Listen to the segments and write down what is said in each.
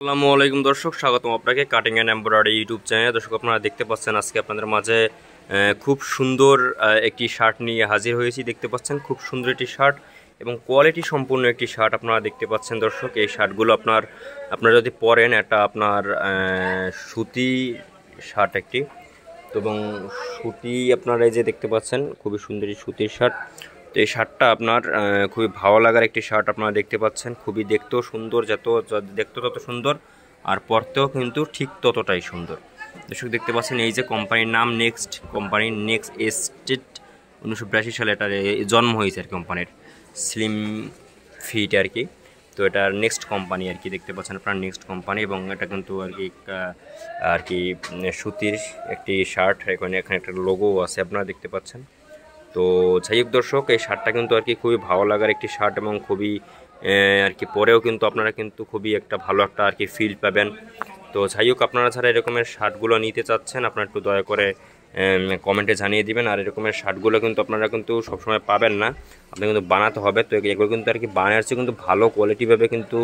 আসসালামু আলাইকুম দর্শক, স্বাগতম আপনাকে কাটিং অ্যান্ড এমব্রয়ডারি ইউটিউব চ্যানেলে। দর্শক, আপনারা দেখতে পাচ্ছেন আজকে আপনাদের মাঝে খুব সুন্দর একটি শার্ট নিয়ে হাজির হয়েছি। দেখতে পাচ্ছেন খুব সুন্দর একটি শার্ট এবং কোয়ালিটি সম্পূর্ণ একটি শার্ট আপনারা দেখতে পাচ্ছেন। দর্শক, এই শার্টগুলো আপনারা যদি পরেন, এটা আপনার সুতি শার্ট একটি, তো এবং সুতি আপনারা এই যে দেখতে পাচ্ছেন খুবই সুন্দর সুতির শার্ট। তো এই শার্টটা আপনার খুবই ভালো লাগার একটি শার্ট আপনারা দেখতে পাচ্ছেন। খুবই দেখতেও সুন্দর, দেখতেও তত সুন্দর আর পরতেও কিন্তু ঠিক ততটাই সুন্দর। দর্শক দেখতে পাচ্ছেন এই যে কোম্পানির নাম নেক্সট এস্টেট, 1982 সালে এটার জন্ম হয়েছে আর কোম্পানির স্লিম ফিট আর কি। তো এটার নেক্সট কোম্পানি আর কি, দেখতে পাচ্ছেন আপনার নেক্সট কোম্পানি। এবং এটা কিন্তু আর কি সুতির একটি শার্ট। এখানে একটা লোগো আছে আপনারা দেখতে পাচ্ছেন। তো যাই হোক দর্শক, এই শার্টটা কিন্তু আর কি খুবই ভালো লাগার একটি শার্ট এবং খুবই আর কি পরেও কিন্তু আপনারা কিন্তু খুবই একটা ভালো একটা আর কি ফিল পাবেন। তো যাই হোক, আপনারা যারা এরকমের শার্টগুলো নিতে চাচ্ছেন, আপনারা একটু দয়া করে কমেন্টে জানিয়ে দিবেন। আর এরকমের শার্টগুলো কিন্তু আপনারা কিন্তু সবসময় পাবেন না, আপনাকে কিন্তু বানাতে হবে। তো এগুলো কিন্তু আর কি বানাচ্ছে কিন্তু ভালো কোয়ালিটিভাবে কিন্তু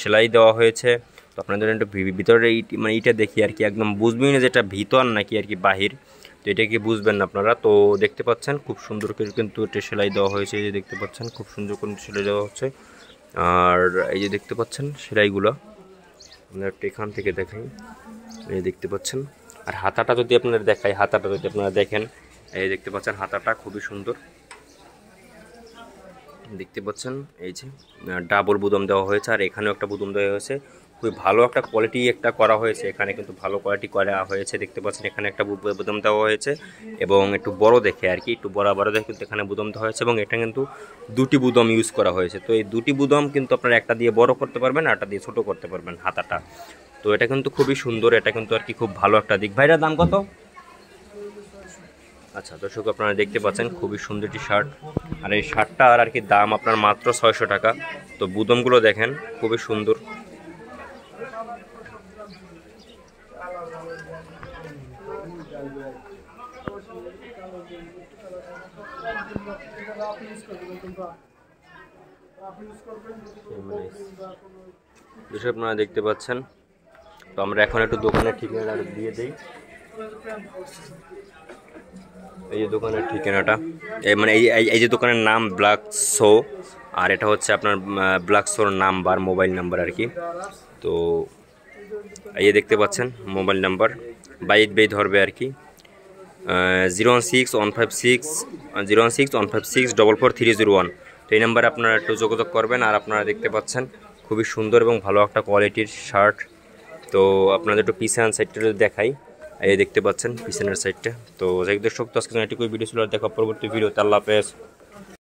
সেলাই দেওয়া হয়েছে। তো আপনাদের একটু ভিতরে মানে এইটা দেখি আর কি, একদম বুঝবেই না যেটা ভিতর নাকি আর কি বাহির। তো এটা কি বুঝবেন না আপনারা। তো দেখতে পাচ্ছেন খুব সুন্দর করে কিন্তু এটা সেলাই দেওয়া হয়েছে। এই যে দেখতে পাচ্ছেন খুব সুন্দর করে সেলাই দেওয়া হচ্ছে। আর এই যে দেখতে পাচ্ছেন সেলাইগুলো আপনারা একটু এখান থেকে দেখেন, এই দেখতে পাচ্ছেন। আর হাতাটা যদি আপনারা দেখাই, হাতাটা যদি আপনারা দেখেন, এই দেখতে পাচ্ছেন হাতাটা খুবই সুন্দর দেখতে পাচ্ছেন। এই যে ডাবল বুদম দেওয়া হয়েছে আর এখানেও একটা বুদম দেওয়া হয়েছে। খুবই ভালো একটা কোয়ালিটি একটা করা হয়েছে, এখানে কিন্তু ভালো কোয়ালিটি করা হয়েছে। দেখতে পাচ্ছেন এখানে একটা বুদম দেওয়া হয়েছে এবং একটু বড় দেখে আর কি, একটু বড় দেখে কিন্তু এখানে বুদম দেওয়া হয়েছে এবং এটা কিন্তু দুটি বুদম ইউজ করা হয়েছে। তো এই দুটি বুদম কিন্তু আপনারা একটা দিয়ে বড় করতে পারবেন আর একটা দিয়ে ছোট করতে পারবেন হাতাটা। তো এটা কিন্তু খুবই সুন্দর, এটা কিন্তু আর কি খুব ভালো একটা দিক। ভাইরা দাম কত? আচ্ছা দর্শক, আপনারা দেখতে পাচ্ছেন খুবই সুন্দর একটি শার্ট। আর এই শার্টটার আর কি দাম আপনার মাত্র 600 টাকা। তো বুদমগুলো দেখেন খুবই সুন্দর। দর্শক, আপনারা দেখতে পাচ্ছেন। তো আমরা এখন একটু দোকানের ঠিকানা দিয়ে দিই। এই যে দোকানের ঠিকানাটা, মানে এই যে দোকানের নাম ব্ল্যাক শো, আর এটা হচ্ছে আপনার ব্ল্যাক শোর নাম্বার, মোবাইল নাম্বার আর কি। তো এই যে দেখতে পাচ্ছেন মোবাইল নাম্বার, বাইক ধরবে আর কি, 016 156 016 156 44301। তো এই নাম্বারে আপনারা একটু যোগাযোগ করবেন। আর আপনারা দেখতে পাচ্ছেন খুবই সুন্দর এবং ভালো একটা কোয়ালিটির শার্ট। তো আপনাদের একটু পিছনের সাইডটা যদি দেখাই, এই দেখতে পাচ্ছেন পিছনের সাইডটা। তো যাই দর্শক, তো আজকে এটুকুই ভিডিও ছিল, দেখা পরবর্তী ভিডিওতে। আল্লাহ হাফেজ।